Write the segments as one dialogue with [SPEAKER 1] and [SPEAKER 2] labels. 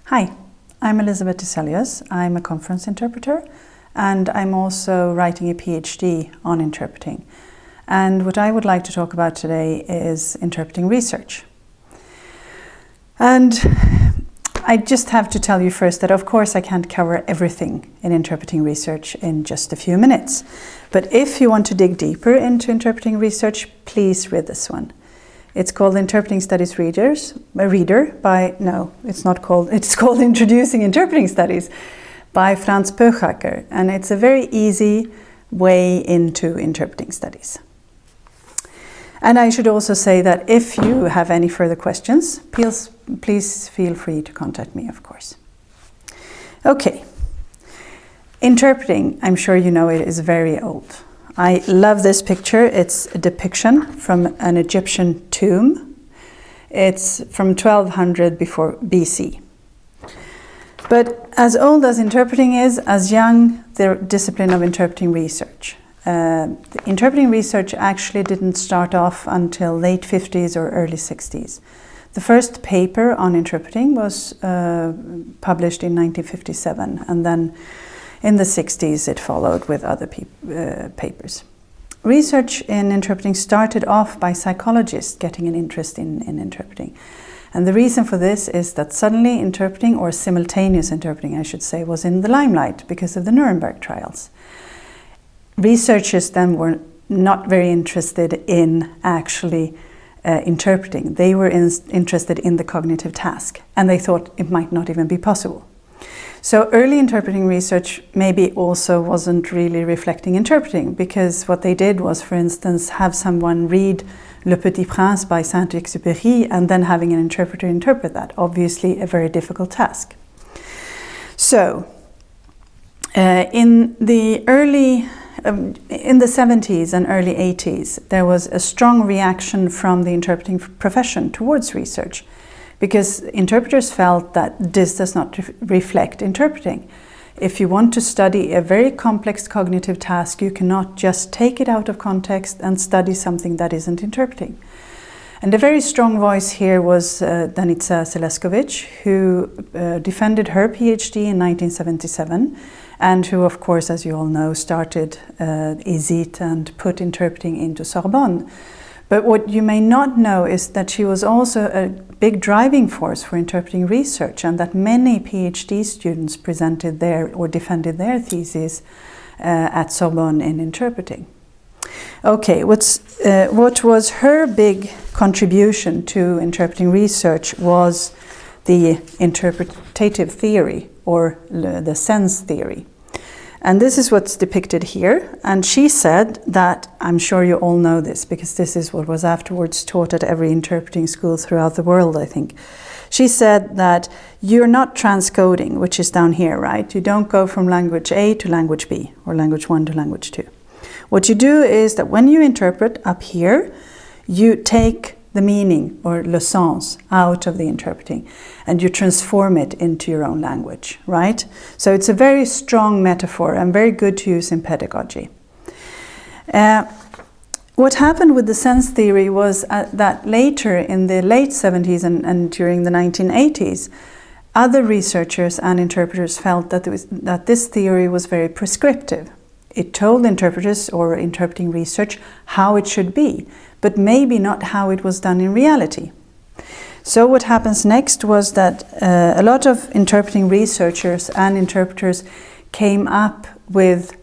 [SPEAKER 1] Hi, I'm Elisabet Tiselius. I'm a conference interpreter and I'm also writing a PhD on interpreting. And what I would like to talk about today is interpreting research. And I just have to tell you first that of course I can't cover everything in interpreting research in just a few minutes. But if you want to dig deeper into interpreting research, please read this one. It's called Interpreting Studies It's called Introducing Interpreting Studies by Franz Pöchacker, and it's a very easy way into interpreting studies. And I should also say that if you have any further questions, please feel free to contact me, of course. Okay, interpreting, I'm sure you know it, is very old. I love this picture. It's a depiction from an Egyptian tomb. It's from 1200 before BC. But as old as interpreting is, as young the discipline of interpreting research. Interpreting research actually didn't start off until late 50s or early 60s. The first paper on interpreting was published in 1957, and then in the 60s it followed with other papers. Research in interpreting started off by psychologists getting an interest in interpreting. And the reason for this is that suddenly interpreting, or simultaneous interpreting I should say, was in the limelight because of the Nuremberg trials. Researchers then were not very interested in actually interpreting. They were interested in the cognitive task, and they thought it might not even be possible. So early interpreting research maybe also wasn't really reflecting interpreting, because what they did was, for instance, have someone read Le Petit Prince by Saint-Exupéry and then having an interpreter interpret that. Obviously a very difficult task. So in the 70s and early 80s, there was a strong reaction from the interpreting profession towards research, because interpreters felt that this does not reflect interpreting. If you want to study a very complex cognitive task, you cannot just take it out of context and study something that isn't interpreting. And a very strong voice here was Danica Seleskovic, who defended her PhD in 1977, and who, of course, as you all know, started ESIT and put interpreting into Sorbonne. But what you may not know is that she was also a big driving force for interpreting research, and that many PhD students presented or defended their theses at Sorbonne in interpreting. Okay, what was her big contribution to interpreting research was the interpretative theory, or the Sens Theory. And this is what's depicted here. And she said that, I'm sure you all know this, because this is what was afterwards taught at every interpreting school throughout the world, I think. She said that you're not transcoding, which is down here, right? You don't go from language A to language B, or language 1 to language 2. What you do is that when you interpret up here, you take the meaning, or le sens, out of the interpreting, and you transform it into your own language, right? So it's a very strong metaphor and very good to use in pedagogy. What happened with the Sens theory was that later, in the late 70s and during the 1980s, other researchers and interpreters felt that this theory was very prescriptive. It told interpreters or interpreting research how it should be, but maybe not how it was done in reality. So what happens next was that a lot of interpreting researchers and interpreters came up with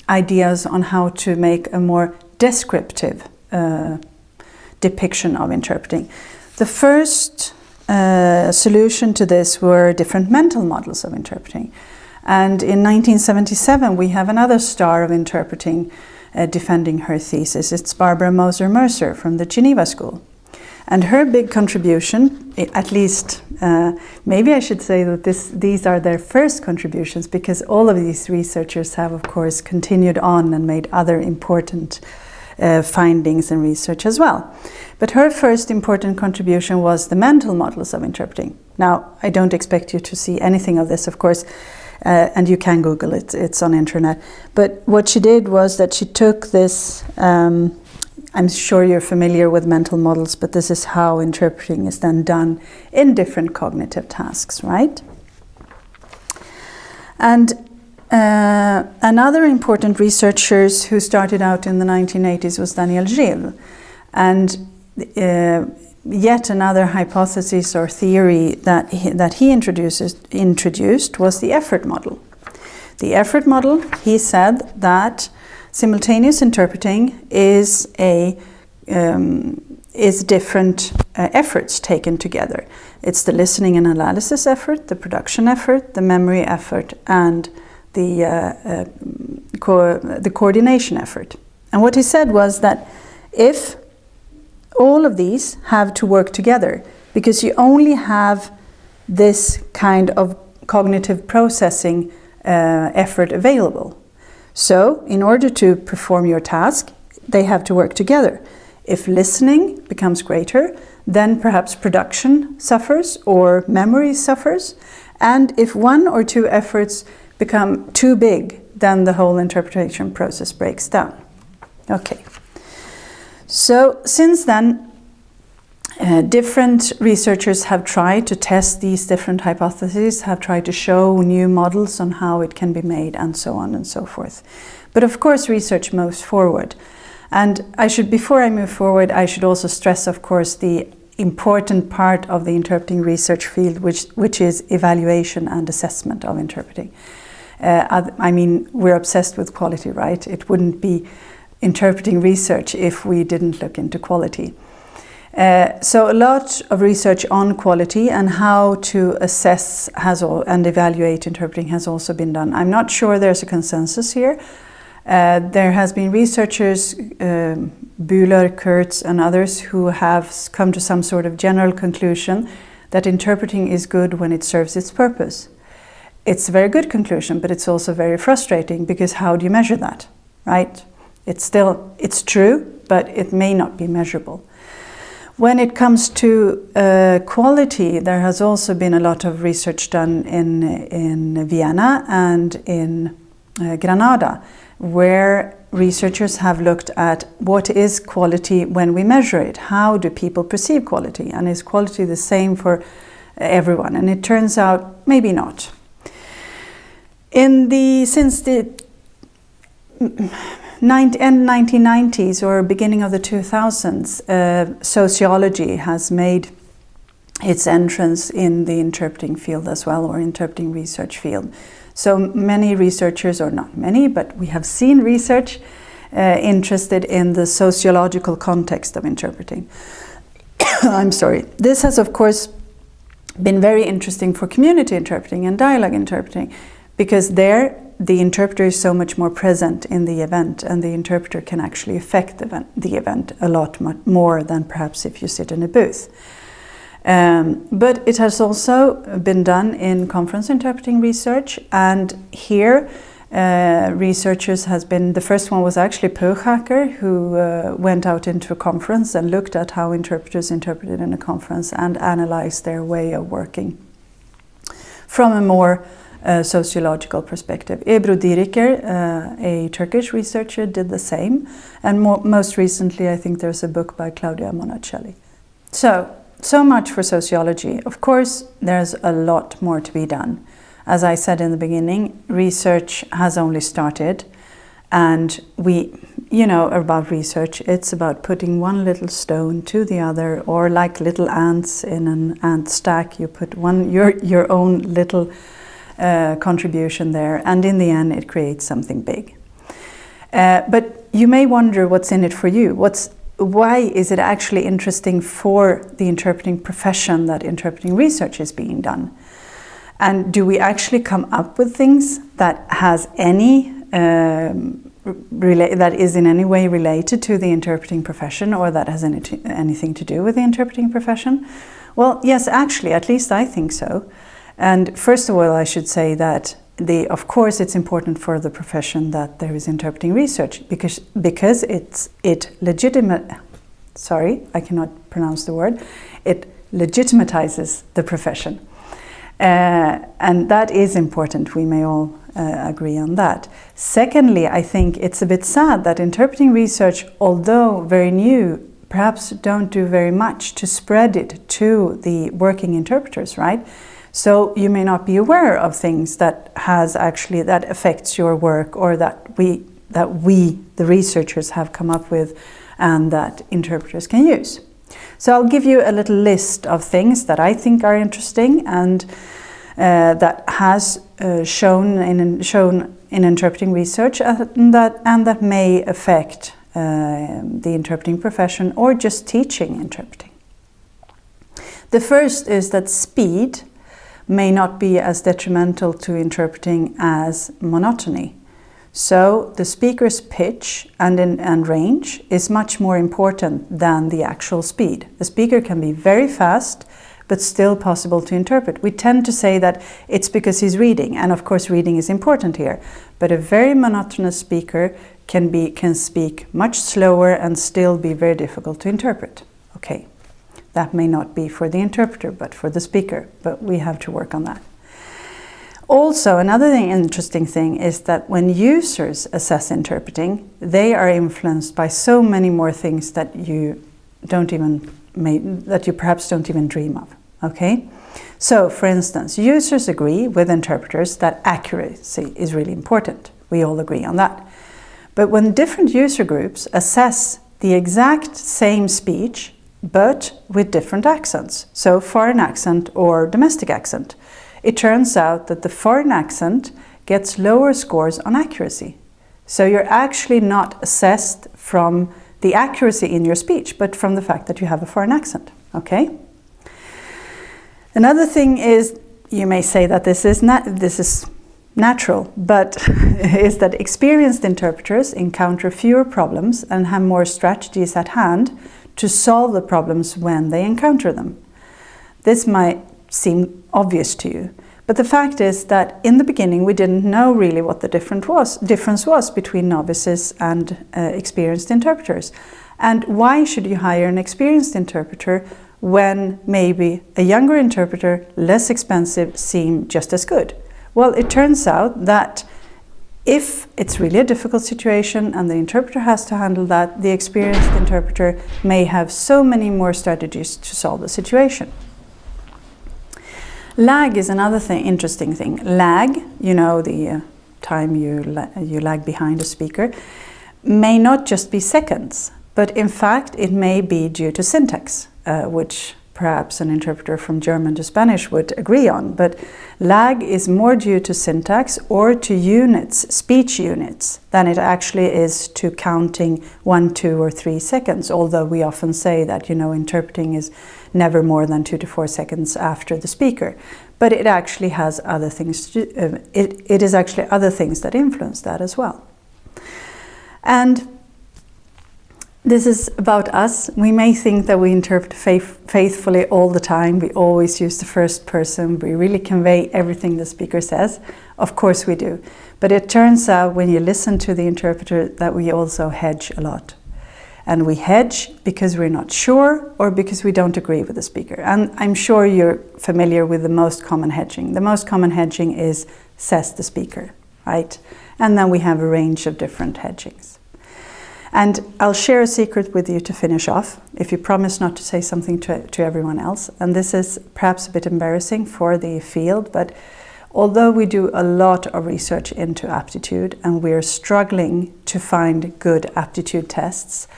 [SPEAKER 1] ideas on how to make a more descriptive depiction of interpreting. The first solution to this were different mental models of interpreting. And in 1977, we have another star of interpreting defending her thesis. It's Barbara Mercer from the Geneva School. And her big contribution, at least, maybe I should say that these are their first contributions, because all of these researchers have, of course, continued on and made other important findings and research as well. But her first important contribution was the mental models of interpreting. Now, I don't expect you to see anything of this, of course, and you can Google it, it's on internet. But what she did was that she took this I'm sure you're familiar with mental models, but this is how interpreting is then done in different cognitive tasks, right? And another important researcher who started out in the 1980s was Daniel Geale. And yet another hypothesis or theory that he introduced was the effort model. The effort model, he said that simultaneous interpreting is different efforts taken together. It's the listening and analysis effort, the production effort, the memory effort, and the coordination effort. And what he said was that if all of these have to work together, because you only have this kind of cognitive processing effort available. So, in order to perform your task, they have to work together. If listening becomes greater, then perhaps production suffers or memory suffers. And if one or two efforts become too big, then the whole interpretation process breaks down. Okay. So, since then, different researchers have tried to test these different hypotheses, have tried to show new models on how it can be made, and so on and so forth. But of course, research moves forward. And before I move forward, I should also stress, of course, the important part of the interpreting research field, which is evaluation and assessment of interpreting. I mean, we're obsessed with quality, right? It wouldn't be interpreting research if we didn't look into quality. So a lot of research on quality and how to assess and evaluate interpreting has also been done. I'm not sure there's a consensus here. There has been researchers, Bühler, Kurtz and others, who have come to some sort of general conclusion that interpreting is good when it serves its purpose. It's a very good conclusion, but it's also very frustrating, because how do you measure that, right? It's true, but it may not be measurable. When it comes to quality, there has also been a lot of research done in Vienna and in Granada, where researchers have looked at what is quality when we measure it. How do people perceive quality? And is quality the same for everyone? And it turns out maybe not. Since the end 1990s or beginning of the 2000s, sociology has made its entrance in the interpreting field as well, or interpreting research field. So many researchers, or not many, but we have seen research interested in the sociological context of interpreting. I'm sorry. This has, of course, been very interesting for community interpreting and dialogue interpreting, because there the interpreter is so much more present in the event, and the interpreter can actually affect the event a lot more than perhaps if you sit in a booth. But it has also been done in conference interpreting research, and here researchers the first one was actually Purchaker, who went out into a conference and looked at how interpreters interpreted in a conference and analyzed their way of working from a more sociological perspective. Ebru Diriker, a Turkish researcher, did the same, and most recently I think there's a book by Claudia Monacelli. So much for sociology. Of course, there's a lot more to be done. As I said in the beginning, research has only started, and about research, it's about putting one little stone to the other, or like little ants in an ant stack, you put your own little contribution there, and in the end it creates something big. But you may wonder what's in it for you. Why is it actually interesting for the interpreting profession that interpreting research is being done? And do we actually come up with things that has that is in any way related to the interpreting profession, or that has anything to do with the interpreting profession? Well, yes, actually, at least I think so. And first of all, I should say that of course it's important for the profession that there is interpreting research, because it legitimatizes the profession. And that is important. We may all agree on that. Secondly, I think it's a bit sad that interpreting research, although very new, perhaps don't do very much to spread it to the working interpreters, right? So you may not be aware of things that affects your work, or that we, the researchers, have come up with and that interpreters can use. So I'll give you a little list of things that I think are interesting and that has shown in interpreting research and that may affect the interpreting profession or just teaching interpreting. The first is that speed may not be as detrimental to interpreting as monotony. So the speaker's pitch and range is much more important than the actual speed. The speaker can be very fast, but still possible to interpret. We tend to say that it's because he's reading, and of course reading is important here, but a very monotonous speaker can speak much slower and still be very difficult to interpret. Okay, that may not be for the interpreter, but for the speaker, but we have to work on that. Also, another interesting thing is that when users assess interpreting, they are influenced by so many more things that you perhaps don't even dream of. Okay? So, for instance, users agree with interpreters that accuracy is really important. We all agree on that. But when different user groups assess the exact same speech, but with different accents, so foreign accent or domestic accent, it turns out that the foreign accent gets lower scores on accuracy. So you're actually not assessed from the accuracy in your speech, but from the fact that you have a foreign accent. Okay? Another thing is, you may say that this is natural, but is that experienced interpreters encounter fewer problems and have more strategies at hand to solve the problems when they encounter them. This might seem obvious to you, but the fact is that in the beginning we didn't know really what the difference was between novices and experienced interpreters. And why should you hire an experienced interpreter when maybe a younger interpreter, less expensive, seem just as good? Well, it turns out that if it's really a difficult situation and the interpreter has to handle that, the experienced interpreter may have so many more strategies to solve the situation. Lag is another interesting thing. Lag, you know, the time you lag behind a speaker, may not just be seconds, but in fact it may be due to syntax, which perhaps an interpreter from German to Spanish would agree on. But lag is more due to syntax or to units, speech units, than it actually is to counting 1, 2, or 3 seconds, although we often say that, you know, interpreting is never more than 2 to 4 seconds after the speaker. But it actually has other things it is actually other things that influence that as well. And this is about us. We may think that we interpret faithfully all the time. We always use the first person. We really convey everything the speaker says. Of course we do. But it turns out when you listen to the interpreter that we also hedge a lot. And we hedge because we're not sure or because we don't agree with the speaker. And I'm sure you're familiar with the most common hedging. The most common hedging is says the speaker, right? And then we have a range of different hedgings. And I'll share a secret with you to finish off, if you promise not to say something to everyone else. And this is perhaps a bit embarrassing for the field, but although we do a lot of research into aptitude and we're struggling to find good aptitude tests,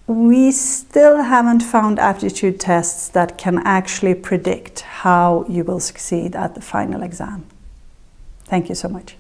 [SPEAKER 1] we still haven't found aptitude tests that can actually predict how you will succeed at the final exam. Thank you so much.